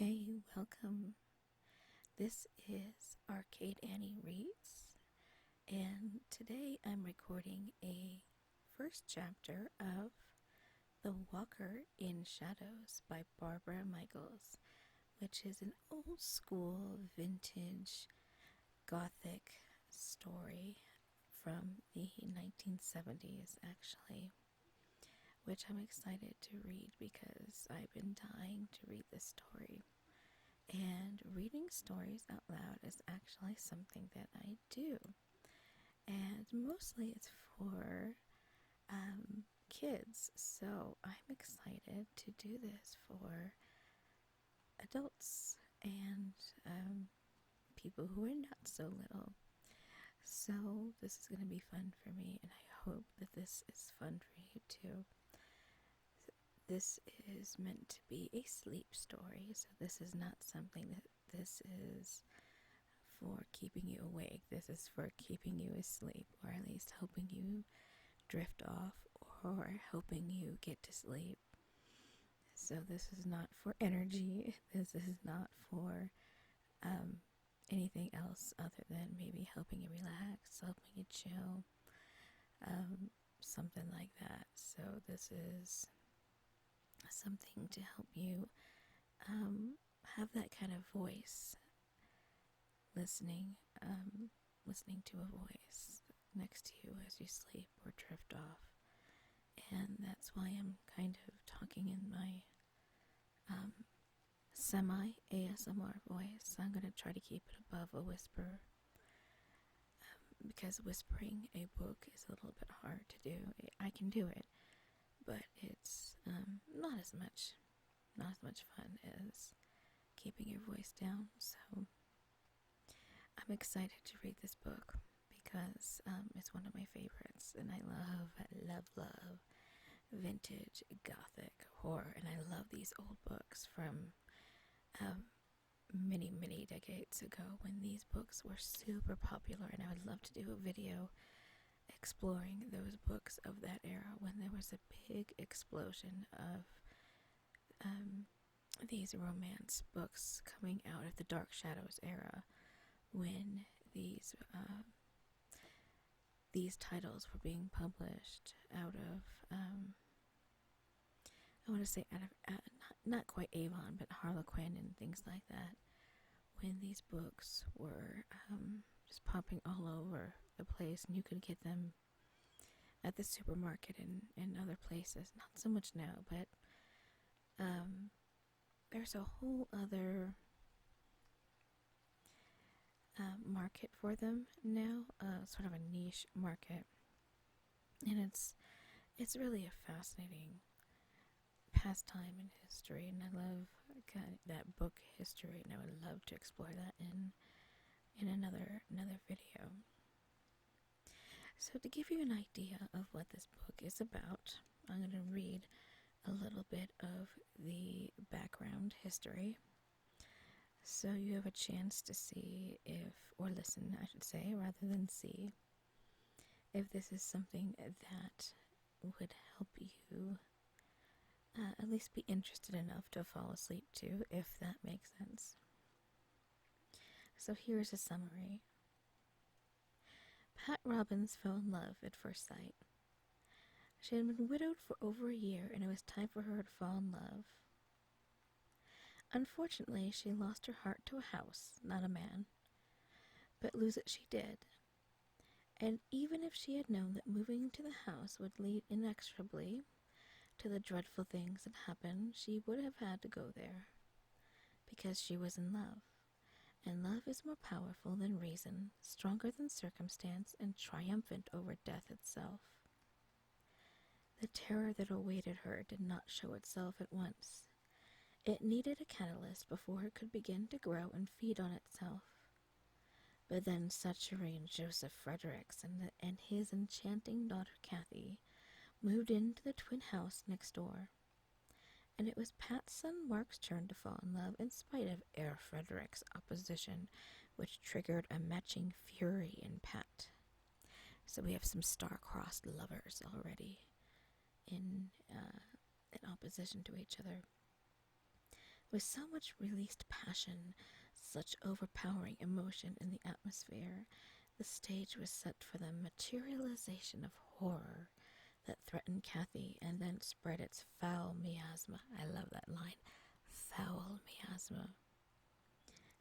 Okay, welcome. This is Arcade Annie Reads, and today I'm recording a first chapter of The Walker in Shadows by Barbara Michaels, which is an old school vintage Gothic story from the 1970s, actually, which I'm excited to read because I've been dying to read this story. And reading stories out loud is actually something that I do. And mostly it's for kids. So I'm excited to do this for adults and people who are not so little. So this is going to be fun for me, and I hope that this is fun for you too. This is meant to be a sleep story, so this is not something that this is for keeping you awake. This is for keeping you asleep, or at least helping you drift off, or helping you get to sleep. So this is not for energy. This is not for anything else other than maybe helping you relax, helping you chill, something like that. So this is something to help you have that kind of voice, listening to a voice next to you as you sleep or drift off. And that's why I'm kind of talking in my semi-ASMR voice. I'm going to try to keep it above a whisper, because whispering a book is a little bit hard to do. I can do it, but it's not as much fun as keeping your voice down. So I'm excited to read this book because it's one of my favorites, and I love vintage Gothic horror, and I love these old books from many decades ago when these books were super popular, and I would love to do a video exploring those books of that era when there was a big explosion of these romance books coming out of the Dark Shadows era, when these titles were being published out of I want to say out of not quite Avon, but Harlequin and things like that, when these books were just popping all over the place, and you could get them at the supermarket and other places. Not so much now, but there's a whole other market for them now, sort of a niche market, and it's really a fascinating pastime in history, and I love that book history, and I would love to explore that in another video. So to give you an idea of what this book is about, I'm going to read a little bit of the background history, so you have a chance to see or listen, I should say, rather than see, if this is something that would help you at least be interested enough to fall asleep to, if that makes sense. So here's a summary. Pat Robbins fell in love at first sight. She had been widowed for over a year, and it was time for her to fall in love. Unfortunately, she lost her heart to a house, not a man. But lose it she did. And even if she had known that moving to the house would lead inexorably to the dreadful things that happened, she would have had to go there, because she was in love, and love is more powerful than reason, stronger than circumstance, and triumphant over death itself. The terror that awaited her did not show itself at once. It needed a catalyst before it could begin to grow and feed on itself. But then Satchery and Joseph Fredericks and his enchanting daughter Kathy moved into the twin house next door, and it was Pat's son Mark's turn to fall in love in spite of Herr Frederick's opposition, which triggered a matching fury in Pat. So we have some star-crossed lovers already in opposition to each other. With so much released passion, such overpowering emotion in the atmosphere, the stage was set for the materialization of horror that threatened Kathy and then spread its foul miasma. I love that line. Foul miasma.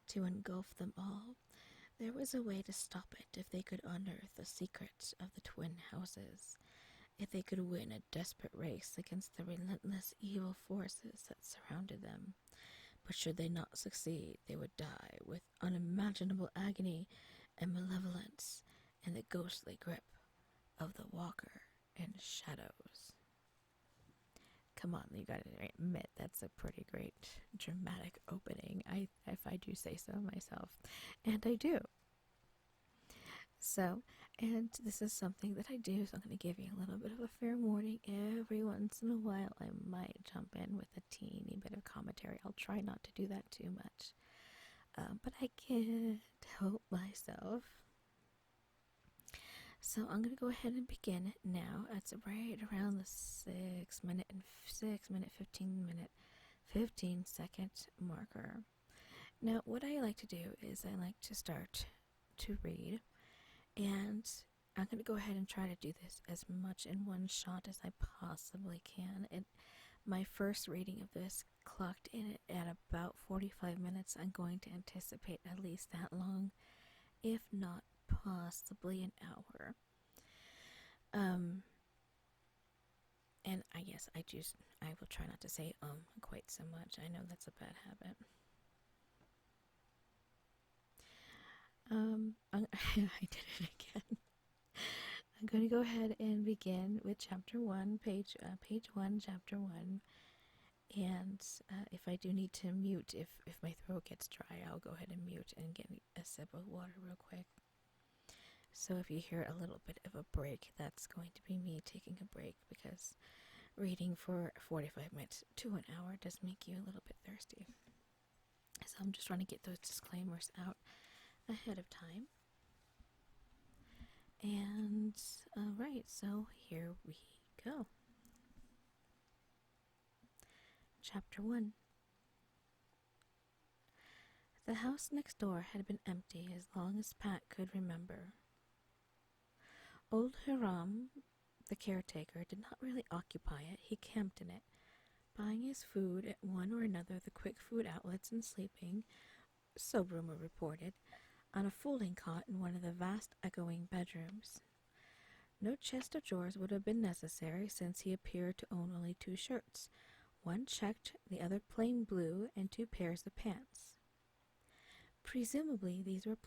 To engulf them all. There was a way to stop it if they could unearth the secrets of the twin houses, if they could win a desperate race against the relentless evil forces that surrounded them. But should they not succeed, they would die with unimaginable agony and malevolence in the ghostly grip of the Walker in Shadows. Come on, you gotta admit that's a pretty great dramatic opening, if I do say so myself. And I do. So, and this is something that I do, so I'm going to give you a little bit of a fair warning. Every once in a while, I might jump in with a teeny bit of commentary. I'll try not to do that too much. But I can't help myself. So I'm going to go ahead and begin it now. It's right around the 15-second marker. Now, what I like to do is I like to start to read, and I'm going to go ahead and try to do this as much in one shot as I possibly can. My first reading of this clocked in at about 45 minutes. I'm going to anticipate at least that long, if not possibly an hour. And I guess I will try not to say quite so much. I know that's a bad habit. I did it again. I'm going to go ahead and begin with chapter 1, page 1, chapter 1. And if I do need to mute, if my throat gets dry, I'll go ahead and mute and get a sip of water real quick. So if you hear a little bit of a break, that's going to be me taking a break, because reading for 45 minutes to an hour does make you a little bit thirsty. So I'm just trying to get those disclaimers out ahead of time. And alright, so here we go. Chapter 1. The house next door had been empty as long as Pat could remember. Old Hiram, the caretaker, did not really occupy it. He camped in it, buying his food at one or another of the quick food outlets and sleeping, so rumor reported, on a folding cot in one of the vast echoing bedrooms. No chest of drawers would have been necessary, since he appeared to own only 2 shirts, one checked, the other plain blue, and 2 pairs of pants. Presumably these were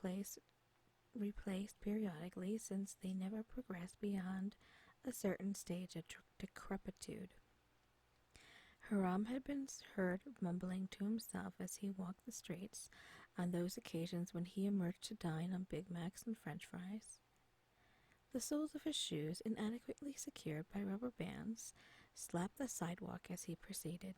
replaced periodically, since they never progressed beyond a certain stage of decrepitude. Hiram had been heard mumbling to himself as he walked the streets on those occasions when he emerged to dine on Big Macs and French fries. The soles of his shoes, inadequately secured by rubber bands, slapped the sidewalk as he proceeded.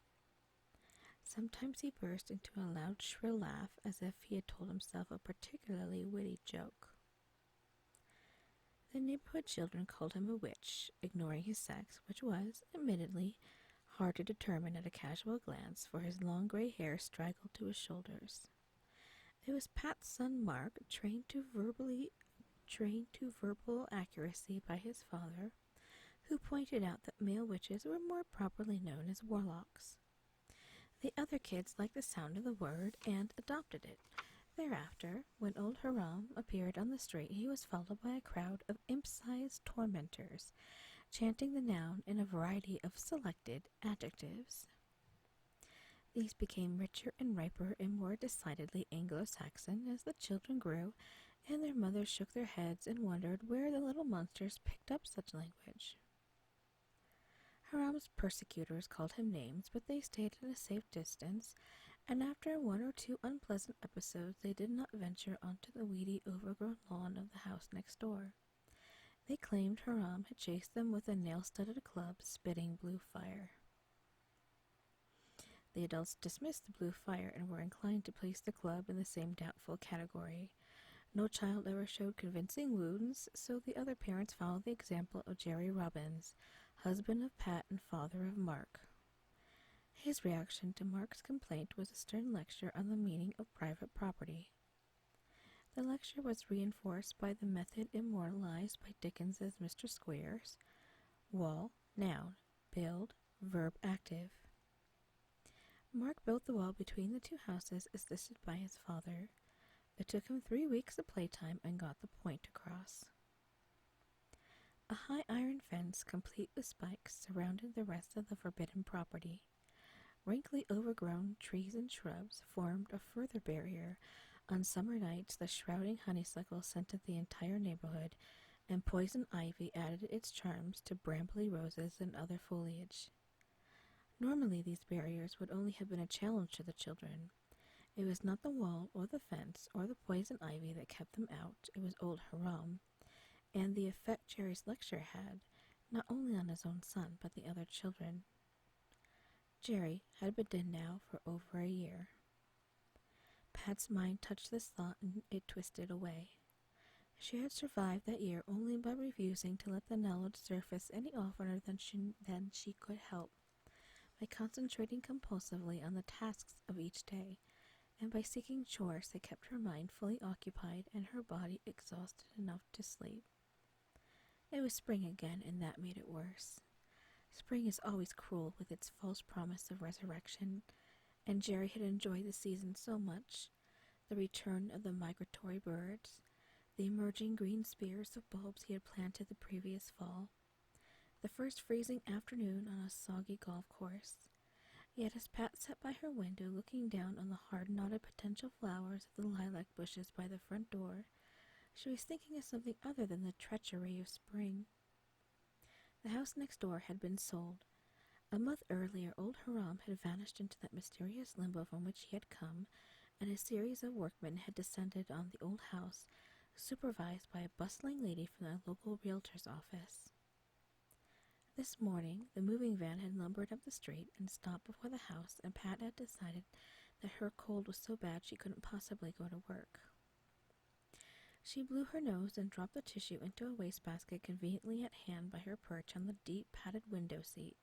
Sometimes he burst into a loud, shrill laugh, as if he had told himself a particularly witty joke. The neighborhood children called him a witch, ignoring his sex, which was, admittedly, hard to determine at a casual glance, for his long gray hair straggled to his shoulders. It was Pat's son Mark, trained to verbal accuracy by his father, who pointed out that male witches were more properly known as warlocks. The other kids liked the sound of the word and adopted it. Thereafter, when old Hiram appeared on the street, he was followed by a crowd of imp-sized tormentors, chanting the noun in a variety of selected adjectives. These became richer and riper and more decidedly Anglo-Saxon as the children grew, and their mothers shook their heads and wondered where the little monsters picked up such language. Hiram's persecutors called him names, but they stayed at a safe distance, and after 1 or 2 unpleasant episodes, they did not venture onto the weedy, overgrown lawn of the house next door. They claimed Hiram had chased them with a nail-studded club, spitting blue fire. The adults dismissed the blue fire and were inclined to place the club in the same doubtful category. No child ever showed convincing wounds, so the other parents followed the example of Jerry Robbins, husband of Pat and father of Mark. His reaction to Mark's complaint was a stern lecture on the meaning of private property. The lecture was reinforced by the method immortalized by Dickens's Mr. Squares: wall, noun, build, verb active. Mark built the wall between the two houses assisted by his father. It took him 3 weeks of playtime and got the point across. A high iron fence, complete with spikes, surrounded the rest of the forbidden property. Wrinkly overgrown trees and shrubs formed a further barrier. On summer nights the shrouding honeysuckle scented the entire neighborhood, and poison ivy added its charms to brambly roses and other foliage. Normally these barriers would only have been a challenge to the children. It was not the wall or the fence or the poison ivy that kept them out, it was old Haram, and the effect Jerry's lecture had, not only on his own son but the other children. Jerry had been dead now for over a year. Pat's mind touched this thought and it twisted away. She had survived that year only by refusing to let the knowledge surface any oftener than she could help, by concentrating compulsively on the tasks of each day, and by seeking chores that kept her mind fully occupied and her body exhausted enough to sleep. It was spring again, and that made it worse. Spring is always cruel with its false promise of resurrection, and Jerry had enjoyed the season so much: the return of the migratory birds, the emerging green spears of bulbs he had planted the previous fall, the first freezing afternoon on a soggy golf course. Yet as Pat sat by her window looking down on the hard-knotted potential flowers of the lilac bushes by the front door, she was thinking of something other than the treachery of spring. The house next door had been sold. A month earlier old Haram had vanished into that mysterious limbo from which he had come, and a series of workmen had descended on the old house, supervised by a bustling lady from the local realtor's office. This morning the moving van had lumbered up the street and stopped before the house, and Pat had decided that her cold was so bad she couldn't possibly go to work. She blew her nose and dropped the tissue into a wastebasket conveniently at hand by her perch on the deep padded window seat.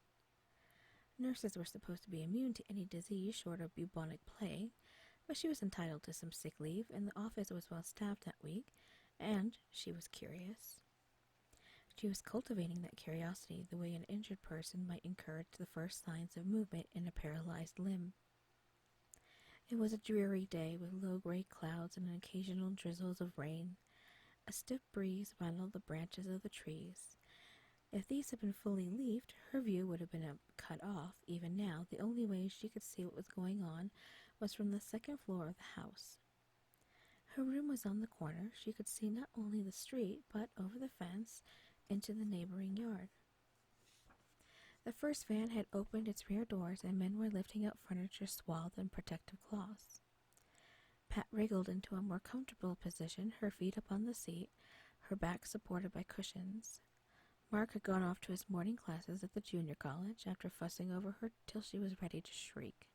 Nurses were supposed to be immune to any disease short of bubonic plague, but she was entitled to some sick leave, and the office was well staffed that week, and she was curious. She was cultivating that curiosity the way an injured person might encourage the first signs of movement in a paralyzed limb. It was a dreary day with low gray clouds and occasional drizzles of rain. A stiff breeze rattled the branches of the trees. If these had been fully leafed, her view would have been cut off. Even now, the only way she could see what was going on was from the second floor of the house. Her room was on the corner. She could see not only the street, but over the fence into the neighboring yard. The first van had opened its rear doors, and men were lifting out furniture swathed in protective cloths. Pat wriggled into a more comfortable position, her feet up on the seat, her back supported by cushions. Mark had gone off to his morning classes at the junior college after fussing over her till she was ready to shriek.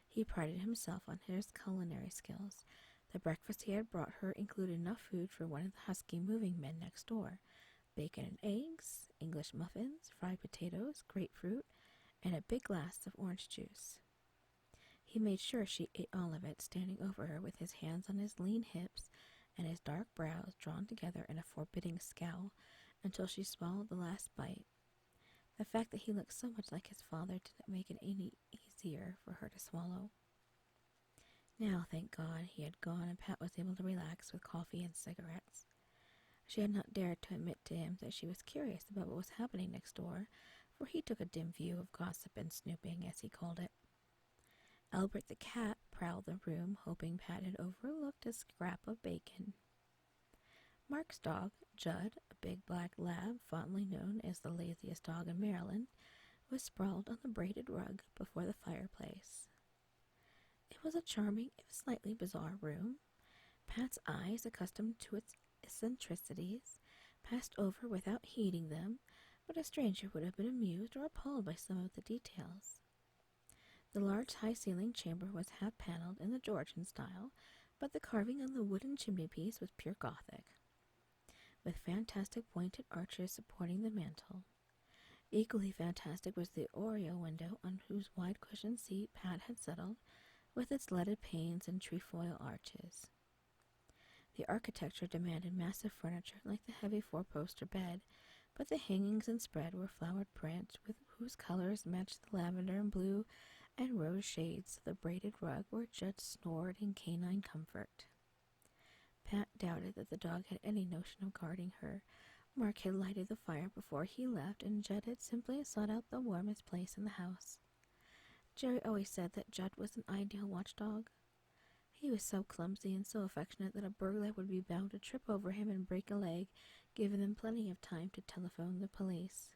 He prided himself on his culinary skills. The breakfast he had brought her included enough food for one of the husky moving men next door: bacon and eggs, English muffins, fried potatoes, grapefruit, and a big glass of orange juice. He made sure she ate all of it, standing over her with his hands on his lean hips and his dark brows drawn together in a forbidding scowl, until she swallowed the last bite. The fact that he looked so much like his father didn't make it any easier for her to swallow. Now, thank God, he had gone, and Pat was able to relax with coffee and cigarettes. She had not dared to admit to him that she was curious about what was happening next door, for he took a dim view of gossip and snooping, as he called it. Albert the cat prowled the room, hoping Pat had overlooked a scrap of bacon. Mark's dog, Judd, a big black lab fondly known as the laziest dog in Maryland, was sprawled on the braided rug before the fireplace. It was a charming, if slightly bizarre room. Pat's eyes, accustomed to its eccentricities, passed over without heeding them, but a stranger would have been amused or appalled by some of the details. The large high-ceilinged chamber was half-paneled in the Georgian style, but the carving on the wooden chimney-piece was pure Gothic, with fantastic pointed arches supporting the mantel. Equally fantastic was the oriel window on whose wide cushioned seat Pat had settled, with its leaded panes and trefoil arches. The architecture demanded massive furniture like the heavy four-poster bed, but the hangings and spread were flowered print, with whose colors matched the lavender and blue and rose shades of the braided rug where Judd snored in canine comfort. Pat doubted that the dog had any notion of guarding her. Mark had lighted the fire before he left, and Judd had simply sought out the warmest place in the house. Jerry always said that Judd was an ideal watchdog. He was so clumsy and so affectionate that a burglar would be bound to trip over him and break a leg, giving them plenty of time to telephone the police.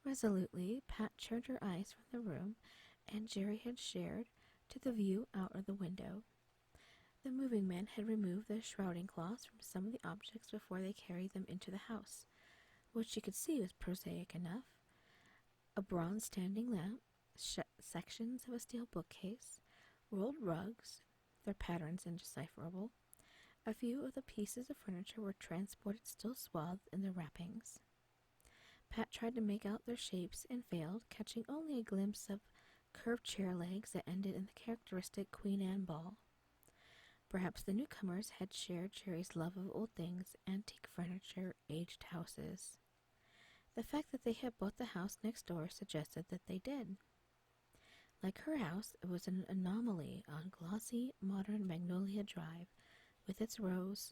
Resolutely, Pat turned her eyes from the room and Jerry had shared to the view out of the window. The moving men had removed the shrouding cloths from some of the objects before they carried them into the house, which she could see was prosaic enough. A bronze standing lamp, sections of a steel bookcase, rolled rugs, their patterns indecipherable. A few of the pieces of furniture were transported still swathed in the wrappings. Pat tried to make out their shapes and failed, catching only a glimpse of curved chair legs that ended in the characteristic Queen Anne ball. Perhaps the newcomers had shared Jerry's love of old things, antique furniture, aged houses. The fact that they had bought the house next door suggested that they did. Like her house, it was an anomaly on glossy, modern Magnolia Drive, with its rows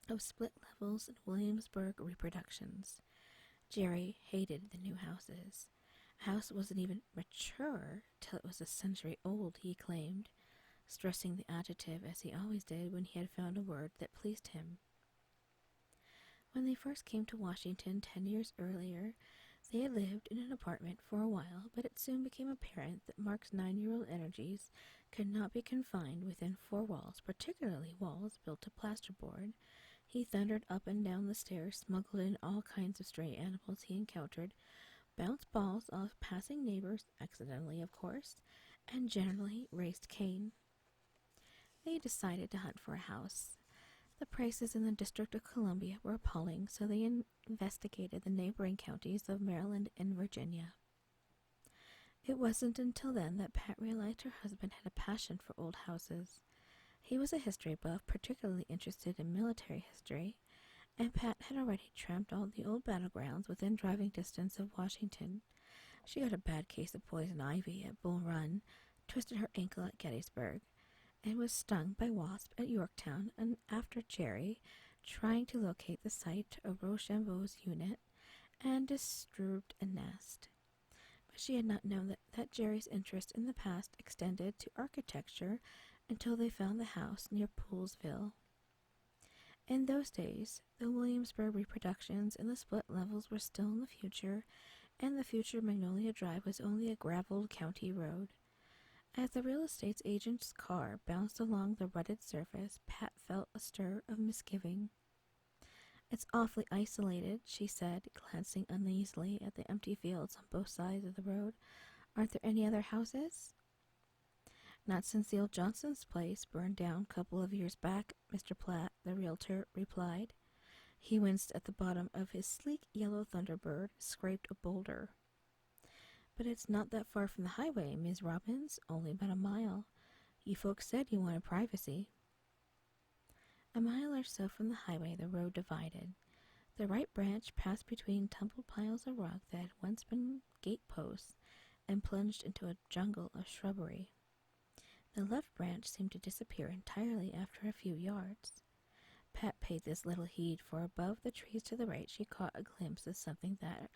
of split levels and Williamsburg reproductions. Jerry hated the new houses. A house wasn't even mature till it was a century old, he claimed, stressing the adjective as he always did when he had found a word that pleased him. When they first came to Washington 10 years earlier, they had lived in an apartment for a while, but it soon became apparent that Mark's 9-year-old energies could not be confined within 4 walls, particularly walls built of plasterboard. He thundered up and down the stairs, smuggled in all kinds of stray animals he encountered, bounced balls off passing neighbors, accidentally of course, and generally raised Cain. They decided to hunt for a house. The prices in the District of Columbia were appalling, so they investigated the neighboring counties of Maryland and Virginia. It wasn't until then that Pat realized her husband had a passion for old houses. He was a history buff, particularly interested in military history, and Pat had already tramped all the old battlegrounds within driving distance of Washington. She got a bad case of poison ivy at Bull Run, twisted her ankle at Gettysburg, and was stung by wasp at Yorktown, and after Jerry, trying to locate the site of Rochambeau's unit, and disturbed a nest. But she had not known that Jerry's interest in the past extended to architecture until they found the house near Poolesville. In those days, the Williamsburg reproductions and the split levels were still in the future, and the future Magnolia Drive was only a gravelled county road. As the real estate agent's car bounced along the rutted surface, Pat felt a stir of misgiving. "It's awfully isolated," she said, glancing uneasily at the empty fields on both sides of the road. "Aren't there any other houses?" "Not since the old Johnson's place burned down a couple of years back," Mr. Platt, the realtor, replied. He winced at the bottom of his sleek yellow Thunderbird, scraped a boulder. "But it's not that far from the highway, Miss Robbins, only about a mile. You folks said you wanted privacy." A mile or so from the highway the road divided. The right branch passed between tumbled piles of rock that had once been gate posts and plunged into a jungle of shrubbery. The left branch seemed to disappear entirely after a few yards. Pat paid this little heed, for above the trees to the right she caught a glimpse of something that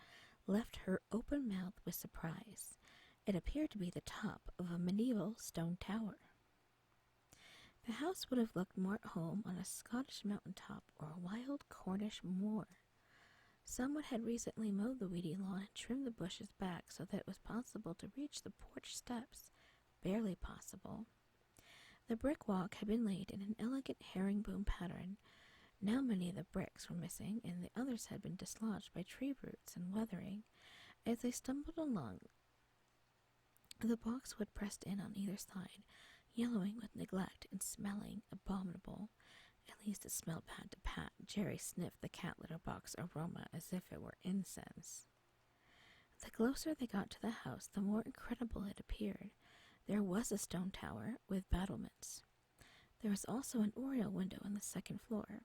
left her open-mouthed with surprise. It appeared to be the top of a medieval stone tower. The house would have looked more at home on a Scottish mountain top or a wild Cornish moor. Someone had recently mowed the weedy lawn and trimmed the bushes back so that it was possible to reach the porch steps. Barely possible. The brick walk had been laid in an elegant herringbone pattern. Now many of the bricks were missing, and the others had been dislodged by tree roots and weathering. As they stumbled along, the boxwood pressed in on either side, yellowing with neglect and smelling abominable. At least it smelled bad to Pat. Jerry sniffed the cat litter box aroma as if it were incense. The closer they got to the house, the more incredible it appeared. There was a stone tower with battlements. There was also an oriel window on the second floor.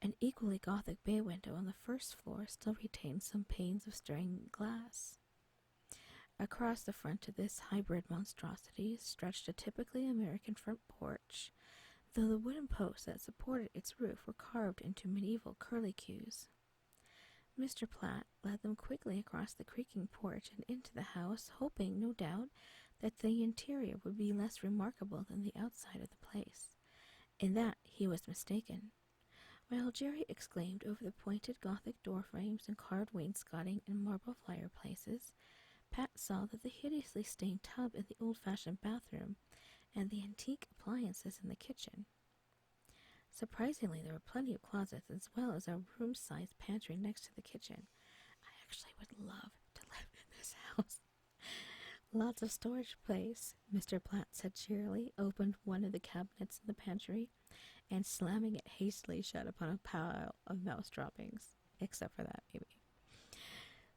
An equally Gothic bay window on the first floor still retained some panes of stained glass. Across the front of this hybrid monstrosity stretched a typically American front porch, though the wooden posts that supported its roof were carved into medieval curlicues. Mr. Platt led them quickly across the creaking porch and into the house, hoping, no doubt, that the interior would be less remarkable than the outside of the place. In that he was mistaken. While Jerry exclaimed over the pointed Gothic door frames and carved wainscoting and marble fireplaces, Pat saw that the hideously stained tub in the old-fashioned bathroom and the antique appliances in the kitchen. Surprisingly, there were plenty of closets as well as a room-sized pantry next to the kitchen. I actually would love to live in this house. Lots of storage place, Mr. Platt said cheerily, opened one of the cabinets in the pantry, and slamming it hastily shut upon a pile of mouse droppings. Except for that, maybe.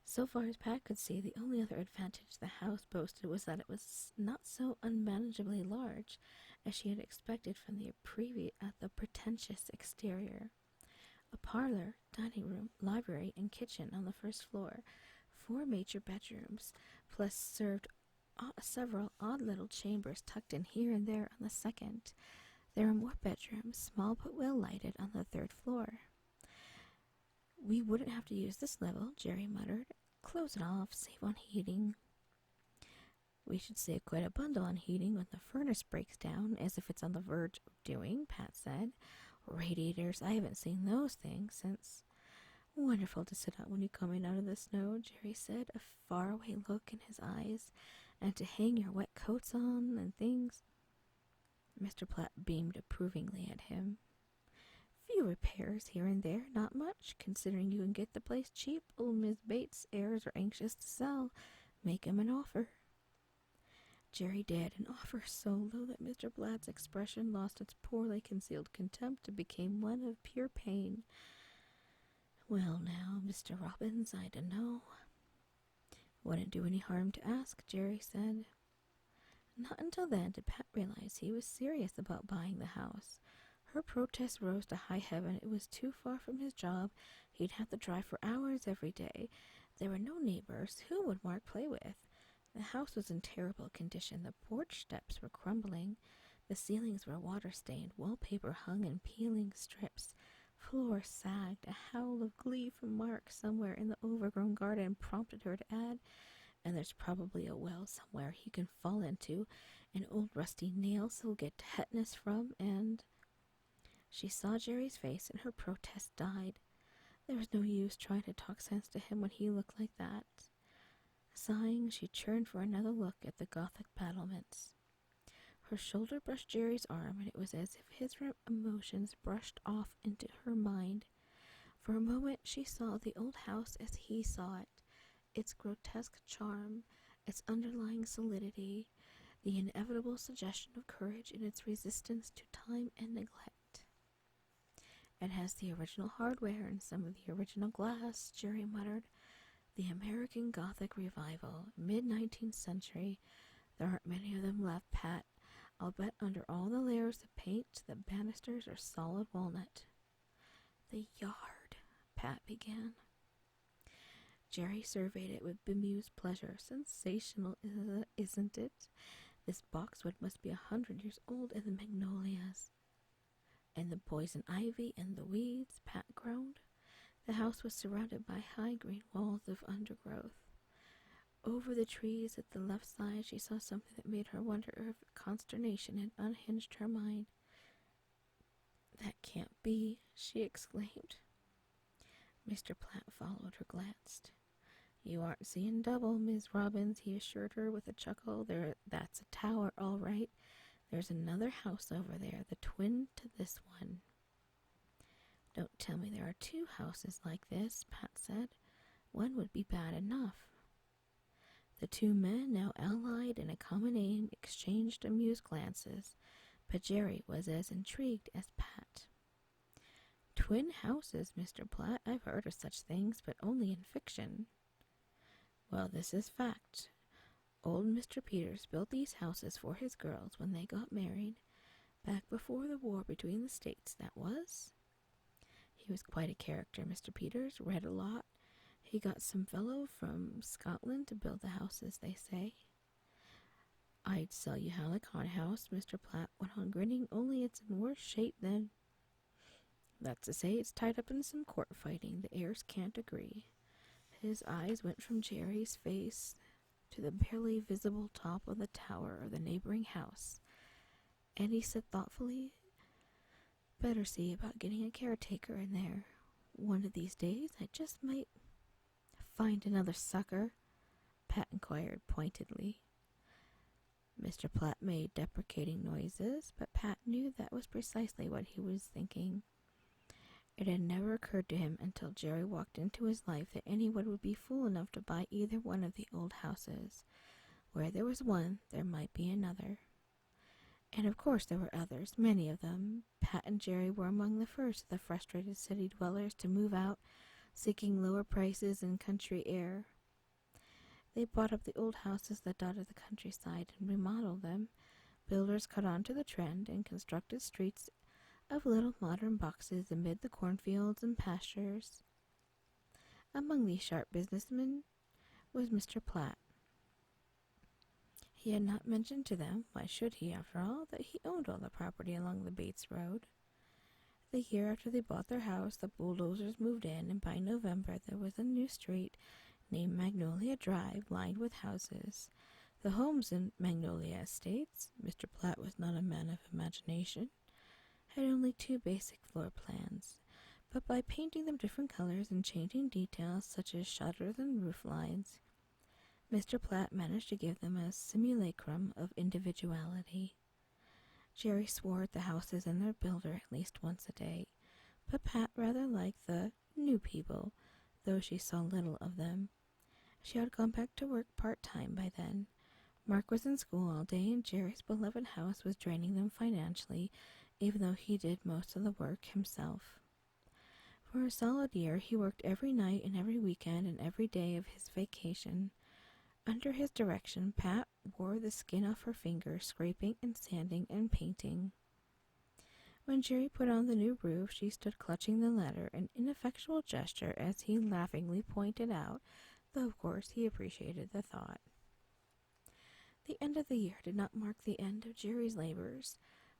So far as Pat could see, the only other advantage the house boasted was that it was not so unmanageably large as she had expected from the pretentious exterior. A parlor, dining room, library, and kitchen on the first floor, 4 major bedrooms, plus served several odd little chambers tucked in here and there on the second. There were more bedrooms, small but well lighted, on the third floor. We wouldn't have to use this level, Jerry muttered. Close it off, save on heating. We should save quite a bundle on heating when the furnace breaks down, as if it's on the verge of doing, Pat said. Radiators, I haven't seen those things since. Wonderful to sit out when you're coming out of the snow, Jerry said, a faraway look in his eyes, and to hang your wet coats on and things. Mr. Platt beamed approvingly at him. Few repairs here and there, not much, considering you can get the place cheap. Old Miss Bates' heirs are anxious to sell. Make 'em an offer. Jerry did, an offer so low that Mr. Platt's expression lost its poorly concealed contempt and became one of pure pain. Well now, Mr. Robbins, I dunno. Wouldn't do any harm to ask, Jerry said. Not until then did Pat realize he was serious about buying the house. Her protest rose to high heaven. It was too far from his job. He'd have to drive for hours every day. There were no neighbors. Who would Mark play with? The house was in terrible condition. The porch steps were crumbling. The ceilings were water-stained. Wallpaper hung in peeling strips. Floor sagged. A howl of glee from Mark somewhere in the overgrown garden prompted her to add, and there's probably a well somewhere he can fall into, an old rusty nail he'll get tetanus from, and... She saw Jerry's face, and her protest died. There was no use trying to talk sense to him when he looked like that. Sighing, she turned for another look at the Gothic battlements. Her shoulder brushed Jerry's arm, and it was as if his emotions brushed off into her mind. For a moment she saw the old house as he saw it, its grotesque charm, its underlying solidity, the inevitable suggestion of courage in its resistance to time and neglect. It has the original hardware and some of the original glass, Jerry muttered. The American Gothic revival, mid-19th century. There aren't many of them left, Pat. I'll bet under all the layers of paint the banisters are solid walnut. The yard, Pat began. Jerry surveyed it with bemused pleasure. Sensational, isn't it? This boxwood must be 100 years old, and the magnolias. And the poison ivy and the weeds, Pat groaned. The house was surrounded by high green walls of undergrowth. Over the trees at the left side she saw something that made her wonder if consternation had unhinged her mind. That can't be, she exclaimed. Mr. Platt followed her glance. You aren't seeing double, Miss Robbins, he assured her with a chuckle. That's a tower, all right. There's another house over there, the twin to this one. Don't tell me there are 2 houses like this, Pat said. One would be bad enough. The 2 men, now allied in a common aim, exchanged amused glances, but Jerry was as intrigued as Pat. Twin houses, Mr. Platt. I've heard of such things, but only in fiction. Well, this is fact. Old Mr. Peters built these houses for his girls when they got married, back before the war between the states, that was. He was quite a character, Mr. Peters, read a lot. He got some fellow from Scotland to build the houses, they say. I'd sell you Hallicon House, Mr. Platt went on grinning, only it's in worse shape than... That's to say, it's tied up in some court fighting. The heirs can't agree. His eyes went from Jerry's face to the barely visible top of the tower of the neighboring house, and he said thoughtfully, better see about getting a caretaker in there. One of these days I just might find another sucker, Pat inquired pointedly. Mr. Platt made deprecating noises, but Pat knew that was precisely what he was thinking. It had never occurred to him until Jerry walked into his life that anyone would be fool enough to buy either one of the old houses. Where there was one, there might be another. And of course there were others, many of them. Pat and Jerry were among the first of the frustrated city dwellers to move out, seeking lower prices and country air. They bought up the old houses that dotted the countryside and remodeled them. Builders caught on to the trend and constructed streets of little modern boxes amid the cornfields and pastures. Among these sharp businessmen was Mr. Platt. He had not mentioned to them, why should he after all, that he owned all the property along the Bates Road. The year after they bought their house, the bulldozers moved in, and by November there was a new street named Magnolia Drive, lined with houses. The homes in Magnolia Estates, Mr. Platt was not a man of imagination, had only 2 basic floor plans, but by painting them different colors and changing details such as shutters and roof lines, Mr. Platt managed to give them a simulacrum of individuality. Jerry swore at the houses and their builder at least once a day, but Pat rather liked the new people, though she saw little of them. She had gone back to work part-time by then. Mark was in school all day, and Jerry's beloved house was draining them financially, even though he did most of the work himself. For a solid year, he worked every night and every weekend and every day of his vacation. Under his direction, Pat wore the skin off her fingers, scraping and sanding and painting. When Jerry put on the new roof, she stood clutching the ladder, an ineffectual gesture, as he laughingly pointed out, though of course he appreciated the thought. The end of the year did not mark the end of Jerry's labors,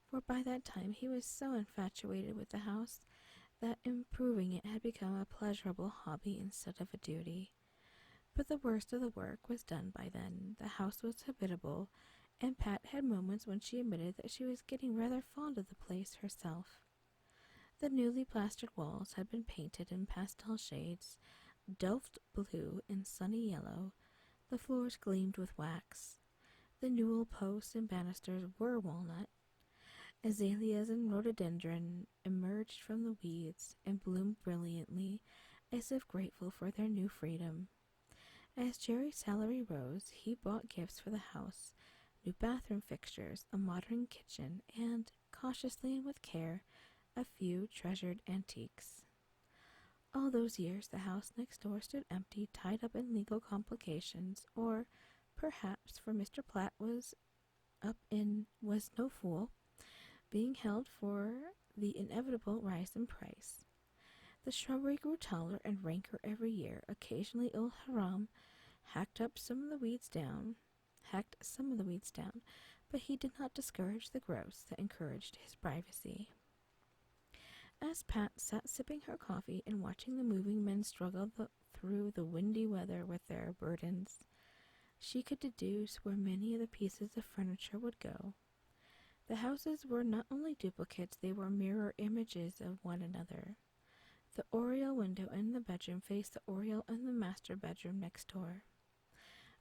for by that time he was so infatuated with the house that improving it had become a pleasurable hobby instead of a duty. But the worst of the work was done by then. The house was habitable, and Pat had moments when she admitted that she was getting rather fond of the place herself. The newly plastered walls had been painted in pastel shades, Delft blue and sunny yellow. The floors gleamed with wax. The newel posts and banisters were walnut. Azaleas and rhododendron emerged from the weeds and bloomed brilliantly, as if grateful for their new freedom. As Jerry's salary rose, he bought gifts for the house, new bathroom fixtures, a modern kitchen, and, cautiously and with care, a few treasured antiques. All those years the house next door stood empty, tied up in legal complications, or perhaps, for Mr. Platt was no fool, being held for the inevitable rise in price. The shrubbery grew taller and ranker every year. Occasionally old Haram hacked some of the weeds down, but he did not discourage the growth that encouraged his privacy. As Pat sat sipping her coffee and watching the moving men struggle through the windy weather with their burdens, she could deduce where many of the pieces of furniture would go. The houses were not only duplicates, they were mirror images of one another. The oriel window in the bedroom faced the oriel in the master bedroom next door.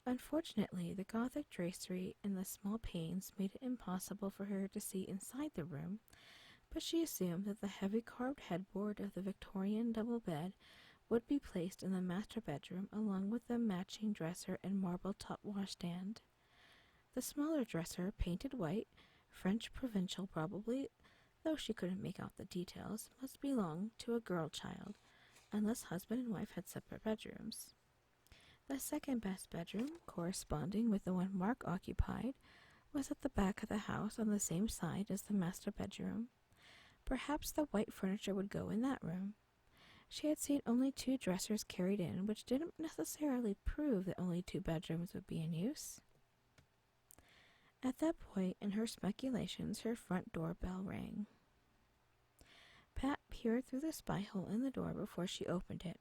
Unfortunately, the Gothic tracery in the small panes made it impossible for her to see inside the room, but she assumed that the heavy carved headboard of the Victorian double bed would be placed in the master bedroom along with the matching dresser and marble top washstand. The smaller dresser, painted white, French provincial probably, though she couldn't make out the details, must belong to a girl child, unless husband and wife had separate bedrooms. The second best bedroom, corresponding with the one Mark occupied, was at the back of the house on the same side as the master bedroom. Perhaps the white furniture would go in that room. She had seen only 2 dressers carried in, which didn't necessarily prove that only 2 bedrooms would be in use. At that point in her speculations, her front door bell rang. Pat peered through the spy hole in the door before she opened it.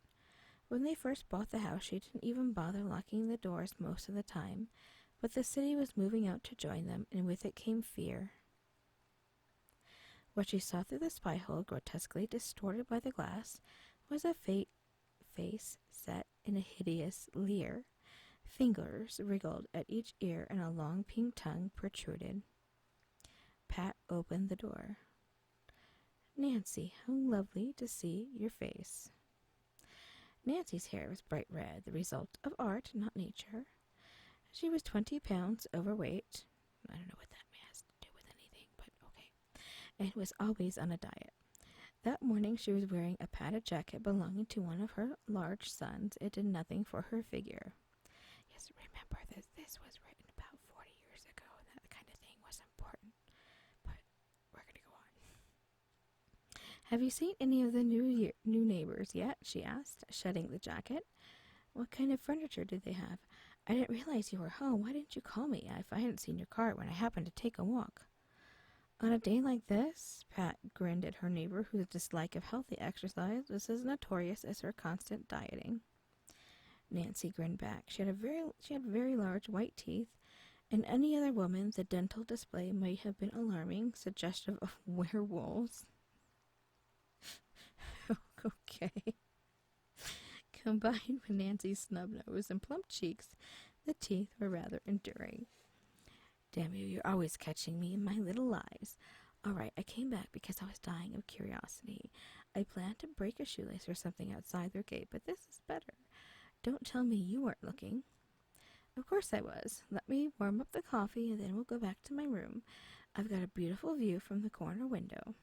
When they first bought the house, she didn't even bother locking the doors most of the time, but the city was moving out to join them, and with it came fear. What she saw through the spy hole, grotesquely distorted by the glass, was a face set in a hideous leer. Fingers wriggled at each ear and a long pink tongue protruded. Pat opened the door. "Nancy, how lovely to see your face." Nancy's hair was bright red, the result of art, not nature. She was 20 pounds overweight. I don't know what that has to do with anything, but okay. And was always on a diet. That morning she was wearing a padded jacket belonging to one of her large sons. It did nothing for her figure. Yes, remember that this was written about 40 years ago, and that kind of thing was important. But we're going to go on. "Have you seen any of the new neighbors yet?" she asked, shedding the jacket. "What kind of furniture did they have? I didn't realize you were home. Why didn't you call me if I hadn't seen your cart when I happened to take a walk?" On a day like this, Pat grinned at her neighbor, whose dislike of healthy exercise was as notorious as her constant dieting. Nancy grinned back. She had very large white teeth, and any other woman the dental display might have been alarming, suggestive of werewolves. Okay. Combined with Nancy's snub nose and plump cheeks, the teeth were rather enduring. "Damn you, you're always catching me in my little lies. All right, I came back because I was dying of curiosity. I planned to break a shoelace or something outside their gate, but this is better. Don't tell me you weren't looking." "Of course I was. Let me warm up the coffee and then we'll go back to my room. I've got a beautiful view from the corner window."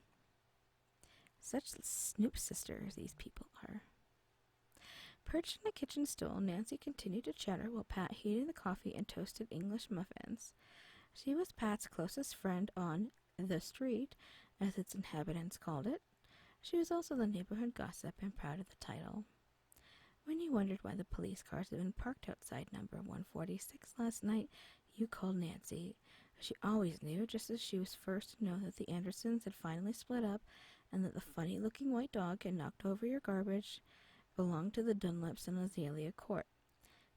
Such Snoop sisters these people are. Perched on a kitchen stool, Nancy continued to chatter while Pat heated the coffee and toasted English muffins. She was Pat's closest friend on the street, as its inhabitants called it. She was also the neighborhood gossip and proud of the title. When you wondered why the police cars had been parked outside number 146 last night, you called Nancy. She always knew, just as she was first to know that the Andersons had finally split up and that the funny-looking white dog had knocked over your garbage belonged to the Dunlaps in Azalea Court.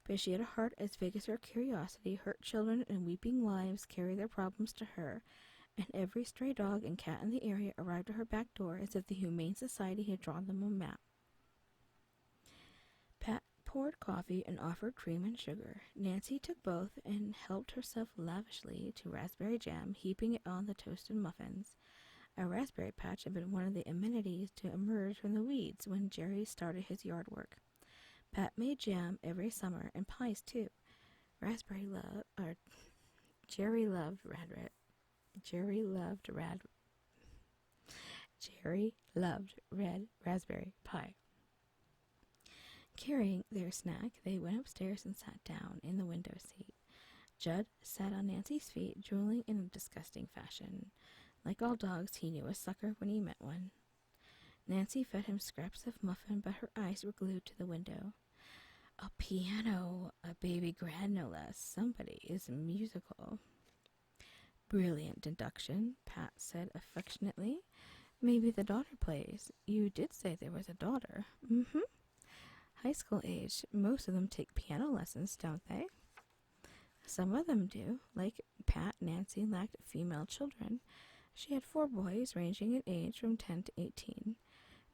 But she had a heart as big as her curiosity. Hurt children and weeping wives carried their problems to her, and every stray dog and cat in the area arrived at her back door as if the Humane Society had drawn them a map. Pat poured coffee and offered cream and sugar. Nancy took both and helped herself lavishly to raspberry jam, heaping it on the toasted muffins. A raspberry patch had been one of the amenities to emerge from the weeds when Jerry started his yard work. Pat made jam every summer, and pies too. Jerry loved red raspberry pie. Carrying their snack, they went upstairs and sat down in the window seat. Judd sat on Nancy's feet, drooling in a disgusting fashion. Like all dogs, he knew a sucker when he met one. Nancy fed him scraps of muffin, but her eyes were glued to the window. A piano, a baby grand no less. Somebody is musical. Brilliant deduction, Pat said affectionately. Maybe the daughter plays. You did say there was a daughter. Mm-hmm. High school age. Most of them take piano lessons, don't they? Some of them do. Like Pat, Nancy lacked female children. She had 4 boys, ranging in age from 10 to 18.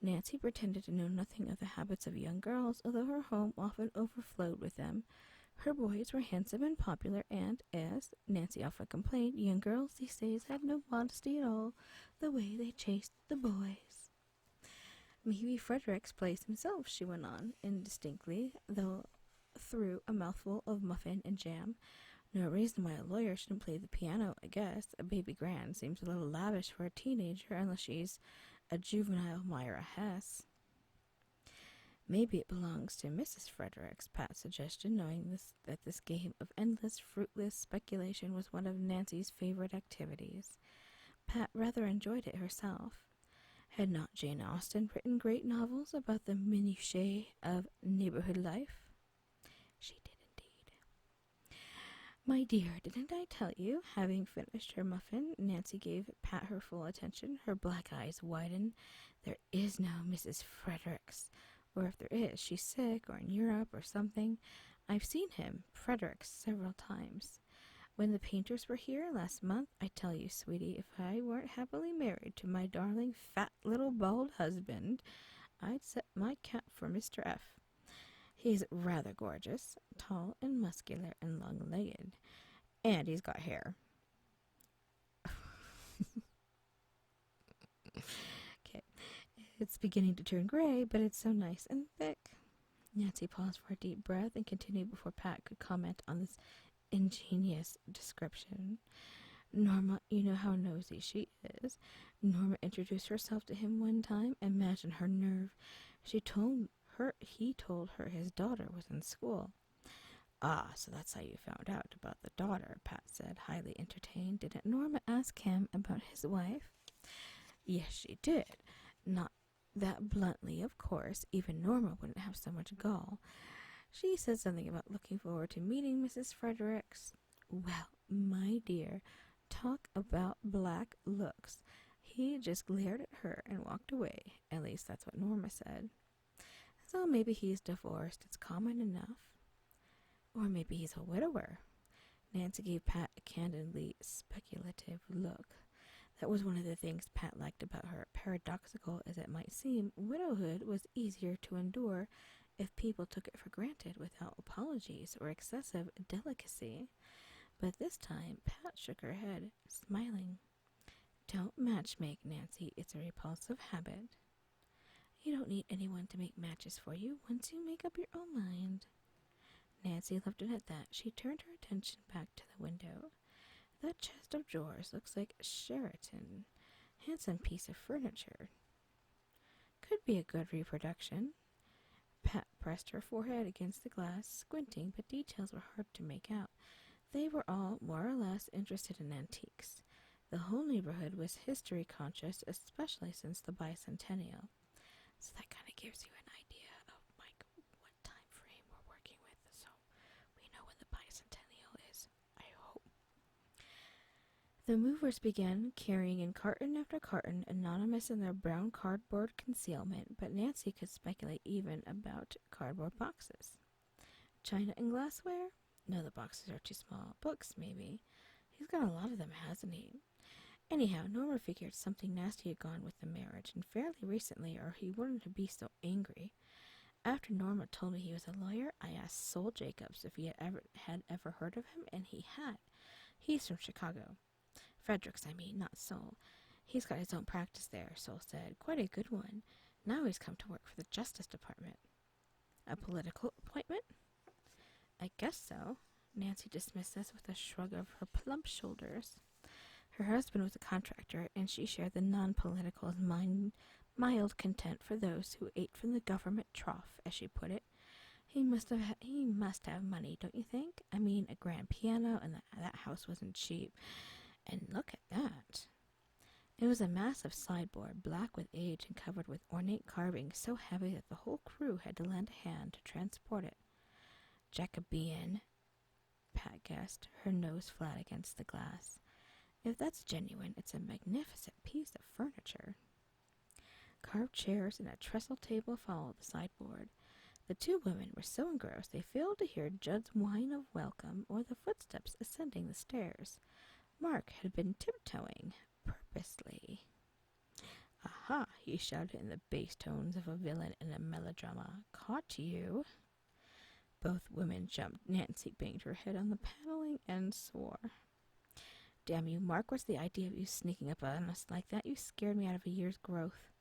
Nancy pretended to know nothing of the habits of young girls, although her home often overflowed with them. Her boys were handsome and popular, and, as Nancy often complained, young girls these days had no modesty at all, the way they chased the boys. Maybe Fredericks plays himself, she went on, indistinctly, though through a mouthful of muffin and jam. No reason why a lawyer shouldn't play the piano, I guess. A baby grand seems a little lavish for a teenager unless she's a juvenile Myra Hess. Maybe it belongs to Mrs. Fredericks, Pat suggested, knowing that this game of endless, fruitless speculation was one of Nancy's favorite activities. Pat rather enjoyed it herself. Had not Jane Austen written great novels about the minutiae of neighborhood life? She did indeed. My dear, didn't I tell you? Having finished her muffin, Nancy gave Pat her full attention. Her black eyes widened. There is no Mrs. Fredericks. Or if there is, she's sick or in Europe or something. I've seen him, Fredericks, several times. When the painters were here last month, I tell you, sweetie, if I weren't happily married to my darling fat little bald husband, I'd set my cap for Mr. F. He's rather gorgeous, tall and muscular and long-legged, and he's got hair. Okay, it's beginning to turn gray, but it's so nice and thick. Nancy paused for a deep breath and continued before Pat could comment on this ingenious description. Norma, you know how nosy she is. Norma introduced herself to him one time. Imagine her nerve. He told her his daughter was in school. Ah, so that's how you found out about the daughter, Pat said, highly entertained. Didn't Norma ask him about his wife? Yes, she did. Not that bluntly, of course. Even Norma wouldn't have so much gall. She said something about looking forward to meeting Mrs. Fredericks. Well, my dear, talk about black looks. He just glared at her and walked away. At least that's what Norma said. So maybe he's divorced. It's common enough. Or maybe he's a widower. Nancy gave Pat a candidly speculative look. That was one of the things Pat liked about her. Paradoxical as it might seem, widowhood was easier to endure if people took it for granted without apologies or excessive delicacy. But this time, Pat shook her head, smiling. Don't matchmake, Nancy. It's a repulsive habit. You don't need anyone to make matches for you once you make up your own mind. Nancy left it at that. She turned her attention back to the window. That chest of drawers looks like Sheraton. Handsome piece of furniture. Could be a good reproduction. Pat pressed her forehead against the glass, squinting, but details were hard to make out. They were all more or less interested in antiques. The whole neighborhood was history-conscious, especially since the bicentennial. So that kind of gives you an idea of what time frame we're working with. So we know when the bicentennial is, I hope. The movers began carrying in carton after carton, anonymous in their brown cardboard concealment, but Nancy could speculate even about cardboard boxes. China and glassware? No, the boxes are too small. Books, maybe. He's got a lot of them, hasn't he? Anyhow, Norma figured something nasty had gone with the marriage, and fairly recently, or he wouldn't be so angry. After Norma told me he was a lawyer, I asked Sol Jacobs if he had ever heard of him, and he had. He's from Chicago. Fredericks, I mean, not Sol. He's got his own practice there, Sol said. Quite a good one. Now he's come to work for the Justice Department. A political appointment? I guess so. Nancy dismissed this with a shrug of her plump shoulders. Her husband was a contractor, and she shared the non-political's mild contempt for those who ate from the government trough, as she put it. He must have money, don't you think? I mean, a grand piano, and that house wasn't cheap. And look at that. It was a massive sideboard, black with age and covered with ornate carvings, so heavy that the whole crew had to lend a hand to transport it. Jacobean, Pat guessed, her nose flat against the glass. If that's genuine, it's a magnificent piece of furniture. Carved chairs and a trestle table followed the sideboard. The two women were so engrossed they failed to hear Judd's whine of welcome or the footsteps ascending the stairs. Mark had been tiptoeing, purposely. Aha, he shouted in the bass tones of a villain in a melodrama. Caught you. Both women jumped. Nancy banged her head on the paneling and swore. Damn you, Mark, what's the idea of you sneaking up on us like that? You scared me out of a year's growth.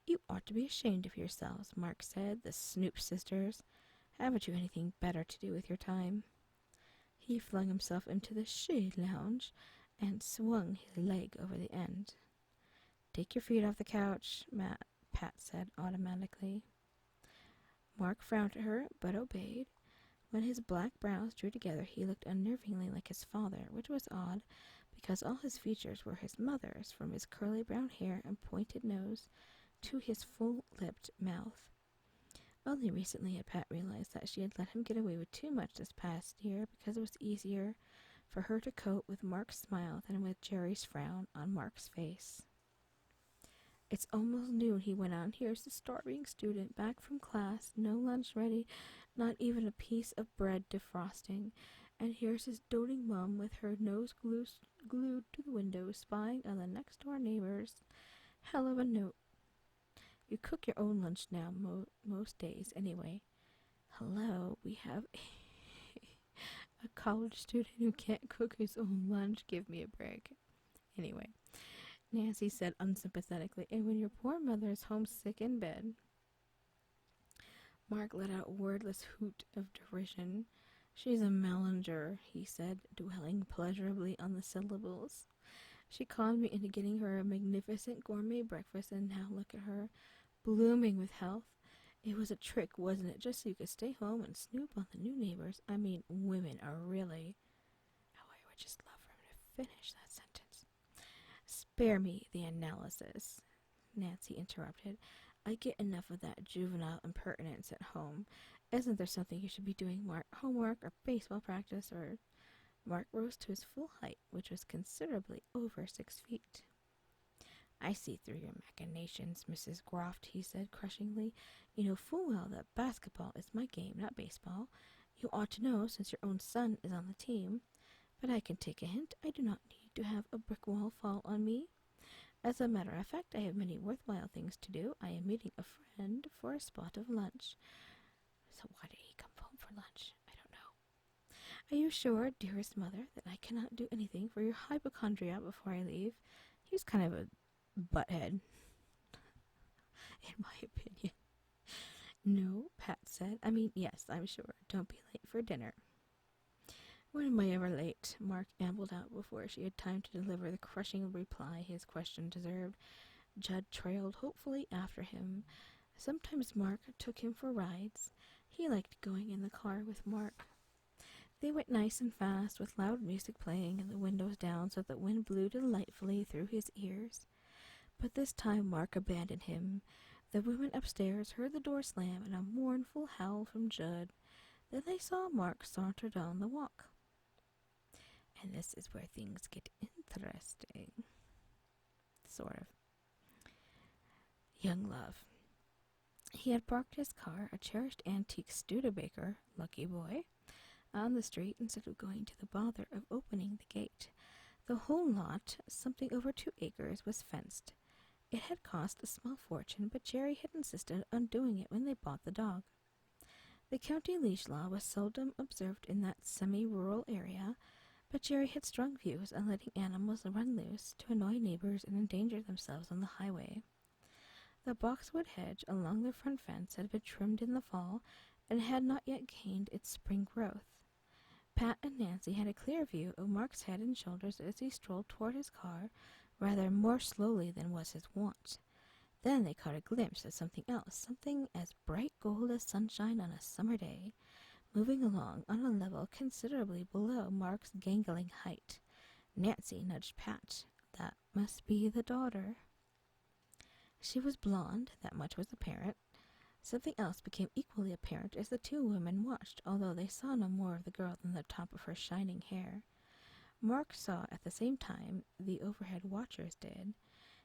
You ought to be ashamed of yourselves, Mark said. The Snoop sisters. Haven't you anything better to do with your time? He flung himself into the shade lounge and swung his leg over the end. "Take your feet off the couch," Pat said automatically. Mark frowned at her, but obeyed. When his black brows drew together, he looked unnervingly like his father, which was odd, because all his features were his mother's, from his curly brown hair and pointed nose to his full-lipped mouth. Only recently had Pat realized that she had let him get away with too much this past year because it was easier for her to cope with Mark's smile than with Jerry's frown on Mark's face. "It's almost noon," he went on. "Here's the starving student back from class, no lunch ready, not even a piece of bread defrosting. And here's his doting mum with her nose glued to the window, spying on the next-door neighbors. Hell of a note. You cook your own lunch now, most days, anyway." Hello, we have a college student who can't cook his own lunch. Give me a break. Anyway, Nancy said unsympathetically, "And when your poor mother is homesick in bed." Mark let out a wordless hoot of derision. "She's a Mellinger," he said, dwelling pleasurably on the syllables. "She conned me into getting her a magnificent gourmet breakfast, and now look at her, blooming with health. It was a trick, wasn't it, just so you could stay home and snoop on the new neighbors? I mean, women are really—" Oh, I would just love for him to finish that sentence. "Spare me the analysis," Nancy interrupted. "I get enough of that juvenile impertinence at home. Isn't there something you should be doing, Mark? Homework or baseball practice or—" Mark rose to his full height, which was considerably over 6 feet. "I see through your machinations, Mrs. Groft," he said crushingly. "You know full well that basketball is my game, not baseball. You ought to know, since your own son is on the team. But I can take a hint. I do not need to have a brick wall fall on me. As a matter of fact, I have many worthwhile things to do. I am meeting a friend for a spot of lunch." So why did he come home for lunch? I don't know. "Are you sure, dearest mother, that I cannot do anything for your hypochondria before I leave?" He was kind of a butthead, in my opinion. "No," Pat said. Yes, I'm sure. Don't be late for dinner." "When am I ever late?" Mark ambled out before she had time to deliver the crushing reply his question deserved. Judd trailed hopefully after him. Sometimes Mark took him for rides. He liked going in the car with Mark. They went nice and fast, with loud music playing and the windows down so that the wind blew delightfully through his ears. But this time Mark abandoned him. The women upstairs heard the door slam and a mournful howl from Judd. Then they saw Mark saunter down the walk. And this is where things get interesting. Sort of. Young love. He had parked his car, a cherished antique Studebaker, lucky boy, on the street instead of going to the bother of opening the gate. The whole lot, something over 2 acres, was fenced. It had cost a small fortune, but Jerry had insisted on doing it when they bought the dog. The county leash law was seldom observed in that semi-rural area, but Jerry had strong views on letting animals run loose to annoy neighbors and endanger themselves on the highway. The boxwood hedge along the front fence had been trimmed in the fall and had not yet gained its spring growth. Pat and Nancy had a clear view of Mark's head and shoulders as he strolled toward his car, rather more slowly than was his wont. Then they caught a glimpse of something else, something as bright gold as sunshine on a summer day, moving along on a level considerably below Mark's gangling height. Nancy nudged Pat. That must be the daughter. She was blonde, that much was apparent. Something else became equally apparent as the 2 women watched, although they saw no more of the girl than the top of her shining hair. Mark saw at the same time the overhead watchers did.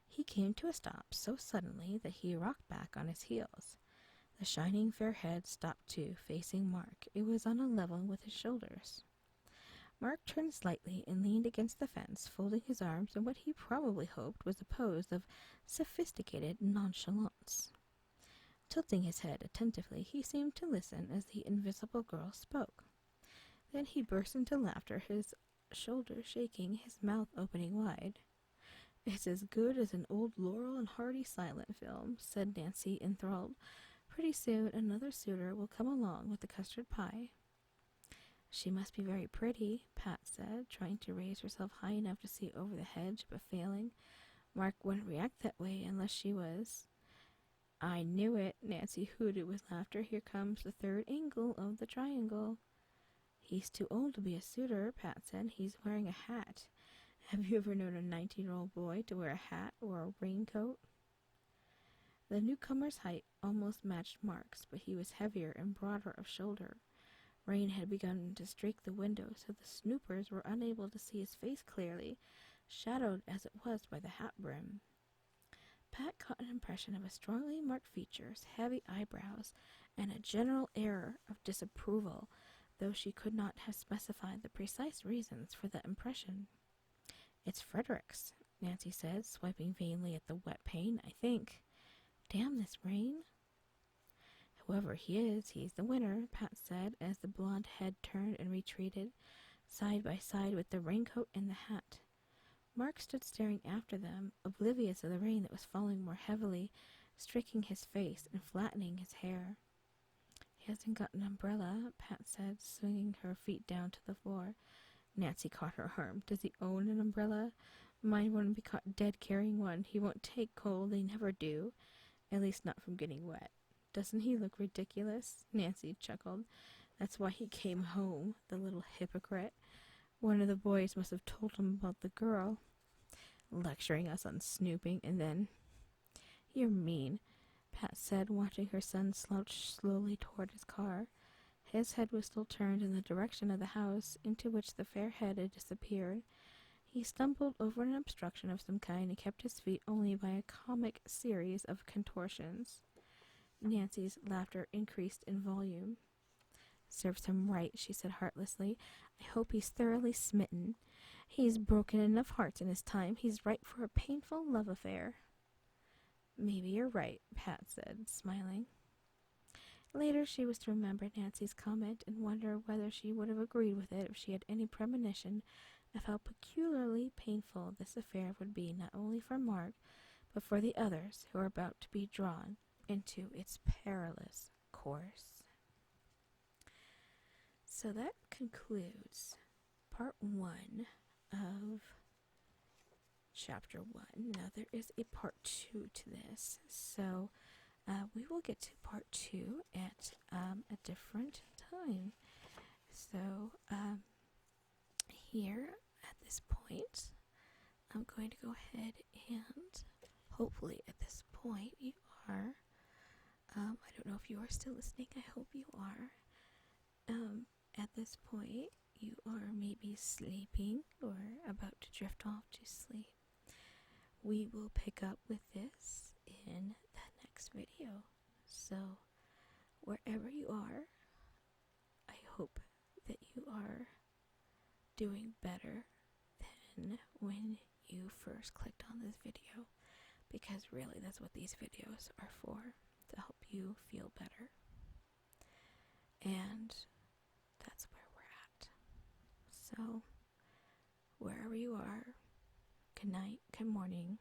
He came to a stop so suddenly that he rocked back on his heels. The shining fair head stopped too, facing Mark. It was on a level with his shoulders. Mark turned slightly and leaned against the fence, folding his arms in what he probably hoped was a pose of sophisticated nonchalance. Tilting his head attentively, he seemed to listen as the invisible girl spoke. Then he burst into laughter, his shoulders shaking, his mouth opening wide. "It's as good as an old Laurel and Hardy silent film," said Nancy, enthralled. "Pretty soon another suitor will come along with the custard pie." She must be very pretty, Pat said, trying to raise herself high enough to see over the hedge, but failing. Mark wouldn't react that way unless she was. I knew it, Nancy hooted with laughter. Here comes the third angle of the triangle. He's too old to be a suitor, Pat said. He's wearing a hat. Have you ever known a 19-year-old boy to wear a hat or a raincoat? The newcomer's height almost matched Mark's, but he was heavier and broader of shoulder. Rain had begun to streak the window, so the snoopers were unable to see his face clearly, shadowed as it was by the hat brim. Pat caught an impression of his strongly marked features, heavy eyebrows, and a general air of disapproval, though she could not have specified the precise reasons for that impression. It's Frederick's, Nancy said, swiping vainly at the wet pane, I think. Damn this rain. Whoever he is, he's the winner, Pat said, as the blonde head turned and retreated, side by side with the raincoat and the hat. Mark stood staring after them, oblivious of the rain that was falling more heavily, streaking his face and flattening his hair. He hasn't got an umbrella, Pat said, swinging her feet down to the floor. Nancy caught her arm. Does he own an umbrella? Mine wouldn't be caught dead carrying one. He won't take cold. They never do. At least not from getting wet. Doesn't he look ridiculous? Nancy chuckled. That's why he came home, the little hypocrite. One of the boys must have told him about the girl, lecturing us on snooping, and then... You're mean, Pat said, watching her son slouch slowly toward his car. His head was still turned in the direction of the house, into which the fair head had disappeared. He stumbled over an obstruction of some kind and kept his feet only by a comic series of contortions. Nancy's laughter increased in volume. Serves him right, she said heartlessly. I hope he's thoroughly smitten. He's broken enough hearts in his time. He's ripe for a painful love affair. Maybe you're right, Pat said, smiling. Later she was to remember Nancy's comment and wonder whether she would have agreed with it if she had any premonition of how peculiarly painful this affair would be not only for Mark, but for the others who were about to be drawn into its perilous course. So that concludes part 1 of chapter 1. Now there is a part 2 to this, so we will get to part 2 at a different time. So here at this point, I'm going to go ahead and hopefully at this point you are, I don't know if you are still listening, I hope you are. At this point, you are maybe sleeping or about to drift off to sleep. We will pick up with this in the next video. So, wherever you are, I hope that you are doing better than when you first clicked on this video, because really that's what these videos are for, to help you feel better. And that's where we're at. So, wherever you are, good night, good morning,